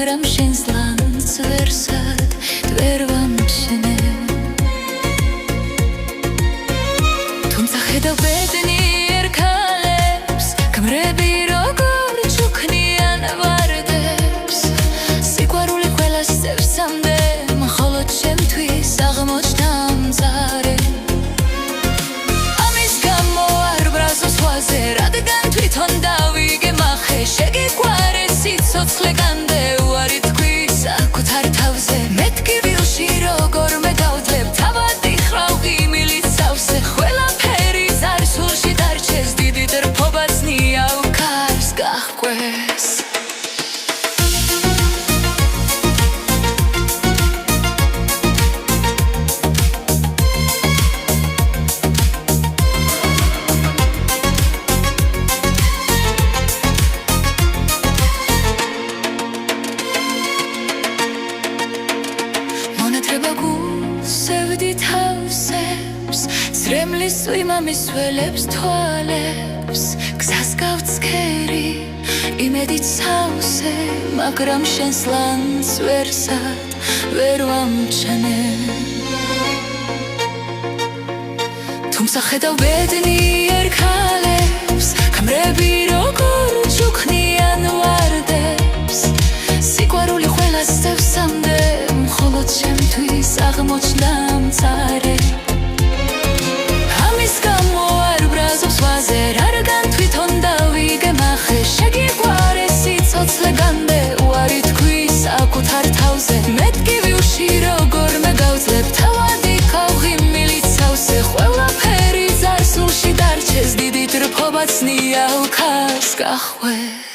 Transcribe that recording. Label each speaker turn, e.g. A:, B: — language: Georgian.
A: მაგრამ შენს ლანძს ვერსად ვერ ვამჩნევ თუმცა ხედავ ბედნიერ ქალებს გმრები როგორ ჩუქნიან ვარდებს სიყვარული ყველას წევსამდე მხოლოდ ჩემთვის აღმოჩნდა მძარე ამის გამო არ ბრაზო ზღვაზე რადგან თვითონ დავიგე მახე შეგიყვარე სიცოცხლეგანდე უარი თქვი საკუთარ თავზე მეთქი ვილში როგორ მეგავძლებ თავადი ხრავი მილიცავსე ყველაფერი ზარსულში დარჩეს დიდი ტრფობაც ნიავქარს გაჰყვეს სევდი თავსებს ზრემლის ვიმამის ველებს თვალებს გზას გავცქერი იმედით სავსე მაგრამ შენს ლანძს ვერსად ვერ ვამჩნევ თუმცა ხედავ ბედნიერ ქალებს გმრები როგორ ჩუქნიან ვარდებს სიყვარული ყველას წევსამდე მხოლოდ ჩემთვის აღმოჩნდა მცარე ამის გამო არ ბრაზობს ვაზე რადგან თვითონ დავიგე მახე შეგიყვარე სიცოცხლეგანდე უარი თქვი საკუთარ თავზე მეთქი ვილში როგორ მეგავძლებ თავადი ხავი მილიცავსე ყველაფერი ზარსულში დარჩეს დიდი ტრფობაც ნიავქარს გაჰყვეს